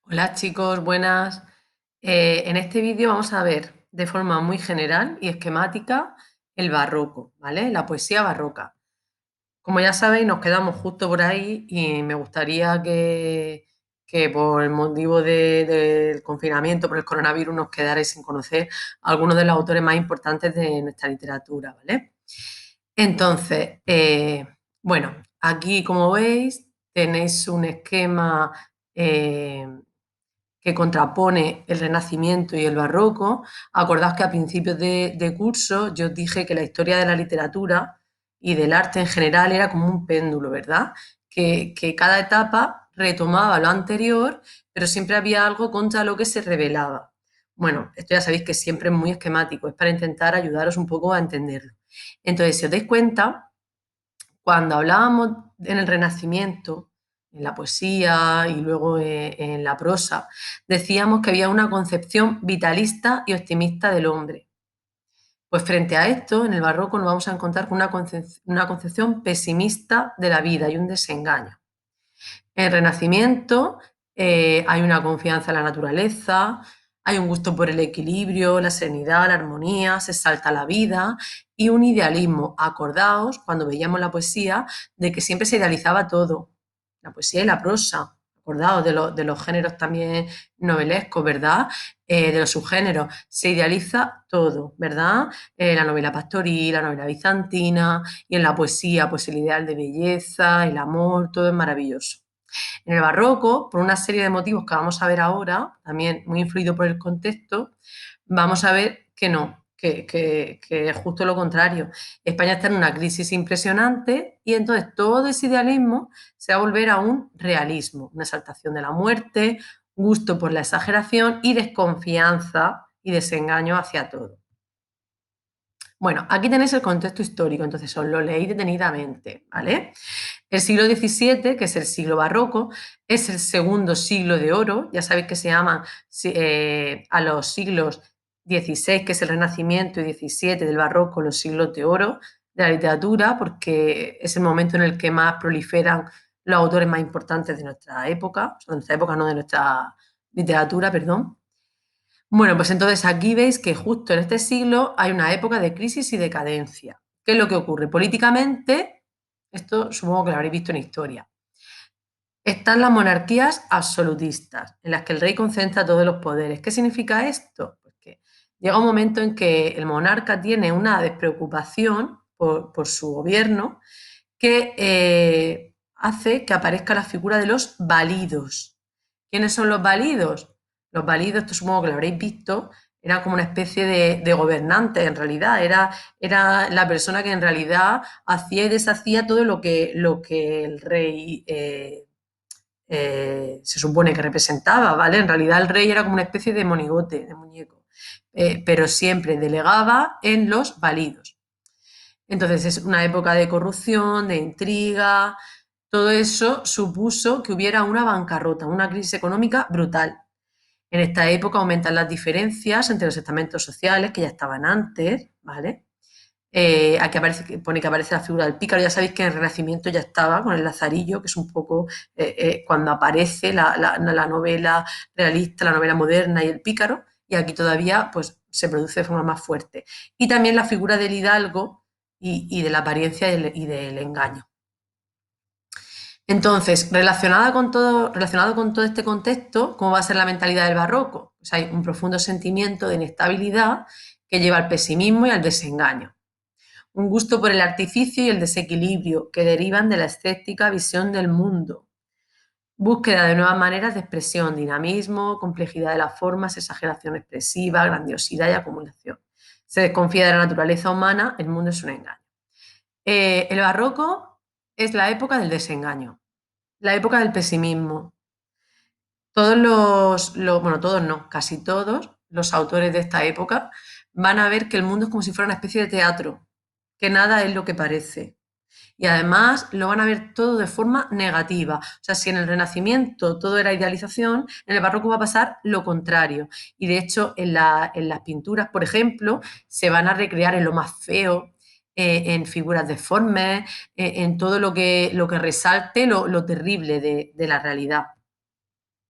Hola chicos, buenas. En este vídeo vamos a ver de forma muy general y esquemática el barroco, ¿vale? La poesía barroca. Como ya sabéis, nos quedamos justo por ahí y me gustaría que por el motivo del confinamiento, por el coronavirus, nos quedarais sin conocer a algunos de los autores más importantes de nuestra literatura, ¿vale? Entonces, bueno, aquí como veis tenéis un esquema eh, que contrapone el Renacimiento y el Barroco. Acordaos que a principios de curso yo os dije que la historia de la literatura y del arte en general era como un péndulo, ¿verdad? Que cada etapa retomaba lo anterior, pero siempre había algo contra lo que se rebelaba. Bueno, esto ya sabéis que siempre es muy esquemático, es para intentar ayudaros un poco a entenderlo. Entonces, si os dais cuenta, cuando hablábamos en el Renacimiento, en la poesía y luego en la prosa, decíamos que había una concepción vitalista y optimista del hombre. Pues frente a esto, en el barroco nos vamos a encontrar con una concepción pesimista de la vida y un desengaño. En el Renacimiento hay una confianza en la naturaleza, hay un gusto por el equilibrio, la serenidad, la armonía, se exalta la vida y un idealismo. Acordaos, cuando veíamos la poesía, de que siempre se idealizaba todo, la poesía y la prosa. Acordaos de los géneros también novelescos, ¿verdad? De los subgéneros. Se idealiza todo, ¿verdad? La novela pastoril, la novela bizantina y en la poesía, pues el ideal de belleza, el amor, todo es maravilloso. En el barroco, por una serie de motivos que vamos a ver ahora, también muy influido por el contexto, vamos a ver que no, que es justo lo contrario. España está en una crisis impresionante y entonces todo ese idealismo se va a volver a un realismo, una exaltación de la muerte, gusto por la exageración y desconfianza y desengaño hacia todo. Bueno, aquí tenéis el contexto histórico, entonces os lo leéis detenidamente, ¿vale? El siglo XVII, que es el siglo barroco, es el segundo siglo de oro. Ya sabéis que se llaman a los siglos XVI, que es el Renacimiento, y XVII del barroco, los siglos de oro de la literatura, porque es el momento en el que más proliferan los autores más importantes de nuestra época, o sea, de nuestra época, no de nuestra literatura, perdón. Bueno, pues entonces aquí veis que justo en este siglo hay una época de crisis y decadencia. ¿Qué es lo que ocurre? Políticamente, esto supongo que lo habréis visto en historia, están las monarquías absolutistas, en las que el rey concentra todos los poderes. ¿Qué significa esto? Pues que llega un momento en que el monarca tiene una despreocupación por su gobierno que hace que aparezca la figura de los validos. ¿Quiénes son los validos? Los validos, esto supongo que lo habréis visto, era como una especie de gobernante en realidad, era la persona que en realidad hacía y deshacía todo lo que el rey se supone que representaba, ¿vale? En realidad el rey era como una especie de monigote, de muñeco, pero siempre delegaba en los validos. Entonces es una época de corrupción, de intriga, todo eso supuso que hubiera una bancarrota, una crisis económica brutal. En esta época aumentan las diferencias entre los estamentos sociales que ya estaban antes, ¿vale? Aquí aparece, pone que aparece la figura del pícaro. Ya sabéis que en el Renacimiento ya estaba con el Lazarillo, que es un poco cuando aparece la novela realista, la novela moderna y el pícaro, y aquí todavía pues, se produce de forma más fuerte. Y también la figura del hidalgo y de la apariencia y del engaño. Entonces, relacionado con todo este contexto, ¿cómo va a ser la mentalidad del barroco? Pues hay un profundo sentimiento de inestabilidad que lleva al pesimismo y al desengaño. Un gusto por el artificio y el desequilibrio que derivan de la escéptica visión del mundo. Búsqueda de nuevas maneras de expresión, dinamismo, complejidad de las formas, exageración expresiva, grandiosidad y acumulación. Se desconfía de la naturaleza humana, el mundo es un engaño. El barroco es la época del desengaño, la época del pesimismo. Bueno, todos no, casi todos los autores de esta época van a ver que el mundo es como si fuera una especie de teatro, que nada es lo que parece. Y además lo van a ver todo de forma negativa. O sea, si en el Renacimiento todo era idealización, en el Barroco va a pasar lo contrario. Y de hecho, en las pinturas, por ejemplo, se van a recrear en lo más feo, en figuras deformes, en todo lo que resalte lo terrible de la realidad.